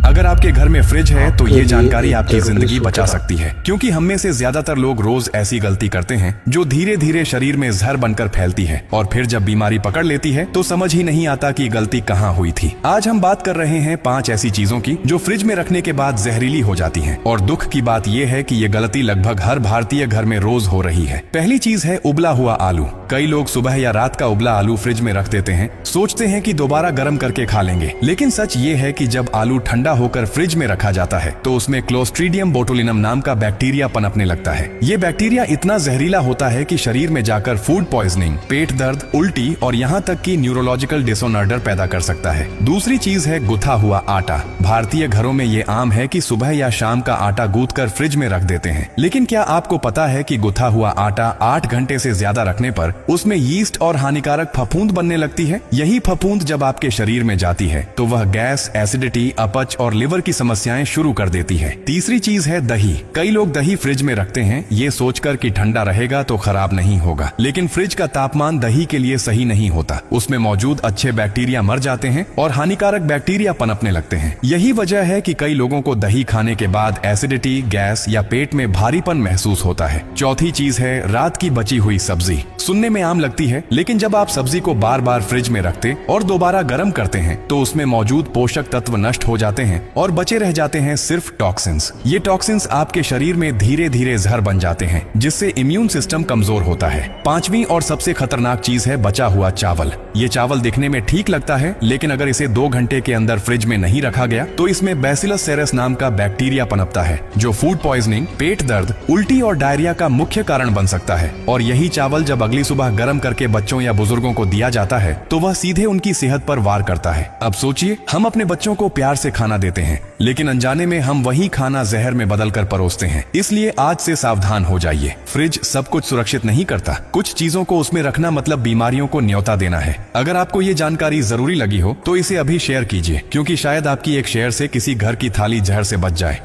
अगर आपके घर में फ्रिज है तो ये जानकारी आपकी जिंदगी बचा सकती है, क्योंकि हम में से ज्यादातर लोग रोज ऐसी गलती करते हैं जो धीरे धीरे शरीर में जहर बनकर फैलती है और फिर जब बीमारी पकड़ लेती है तो समझ ही नहीं आता कि गलती कहाँ हुई थी। आज हम बात कर रहे हैं 5 ऐसी चीजों की जो फ्रिज में रखने के बाद जहरीली हो जाती हैं। और दुख की बात यह है कि ये गलती लगभग हर भारतीय घर में रोज हो रही है। पहली चीज है उबला हुआ आलू। कई लोग सुबह या रात का उबला आलू फ्रिज में रख देते हैं, सोचते हैं कि दोबारा गर्म करके खा लेंगे। लेकिन सच ये है कि जब आलू ठंडा होकर फ्रिज में रखा जाता है तो उसमें क्लोस्ट्रीडियम बोटुलिनम नाम का बैक्टीरिया पनपने लगता है। ये बैक्टीरिया इतना जहरीला होता है कि शरीर में जाकर फूड पॉइजनिंग, पेट दर्द, उल्टी और यहाँ तक कि न्यूरोलॉजिकल डिसऑर्डर पैदा कर सकता है। दूसरी चीज है गुथा हुआ आटा। भारतीय घरों में ये आम है कि सुबह या शाम का आटा गूंथ कर फ्रिज में रख देते हैं, लेकिन क्या आपको पता है कि गुथा हुआ आटा 8 घंटे से ज्यादा रखने पर उसमें यीस्ट और हानिकारक फफूंद बनने लगती है। यही फफूंद जब आपके शरीर में जाती है तो वह गैस, एसिडिटी, अपच और लिवर की समस्याएं शुरू कर देती है। तीसरी चीज है दही। कई लोग दही फ्रिज में रखते हैं ये सोचकर कि ठंडा रहेगा तो खराब नहीं होगा, लेकिन फ्रिज का तापमान दही के लिए सही नहीं होता। उसमें मौजूद अच्छे बैक्टीरिया मर जाते हैं और हानिकारक बैक्टीरिया पनपने लगते हैं। यही वजह है कि कई लोगों को दही खाने के बाद एसिडिटी, गैस या पेट में भारीपन महसूस होता है। चौथी चीज है रात की बची हुई सब्जी। सुनने में आम लगती है, लेकिन जब आप सब्जी को बार बार फ्रिज में रखते और दोबारा गर्म करते हैं तो उसमें मौजूद पोषक तत्व नष्ट हो जाते हैं और बचे रह जाते हैं सिर्फ टॉक्सिन्स। ये टॉक्सिन्स आपके शरीर में धीरे धीरे जहर बन जाते हैं, जिससे इम्यून सिस्टम कमजोर होता है। पांचवी और सबसे खतरनाक चीज है बचा हुआ चावल। ये चावल दिखने में ठीक लगता है, लेकिन अगर इसे 2 घंटे के अंदर फ्रिज में नहीं रखा गया तो इसमें बैसिलस सेरेस नाम का बैक्टीरिया पनपता है, जो फूड पॉइजनिंग, पेट दर्द, उल्टी और डायरिया का मुख्य कारण बन सकता है। और यही चावल जब अगली सुबह गर्म करके बच्चों या बुजुर्गों को दिया जाता है तो वह सीधे उनकी सेहत पर वार करता है। अब सोचिए, हम अपने बच्चों को प्यार से खाना देते हैं, लेकिन अनजाने में हम वही खाना जहर में बदल कर परोसते हैं। इसलिए आज से सावधान हो जाइए। फ्रिज सब कुछ सुरक्षित नहीं करता। कुछ चीजों को उसमें रखना मतलब बीमारियों को न्योता देना है। अगर आपको ये जानकारी जरूरी लगी हो तो इसे अभी शेयर कीजिए, क्योंकि शायद आपकी एक शेयर से किसी घर की थाली जहर से बच जाए।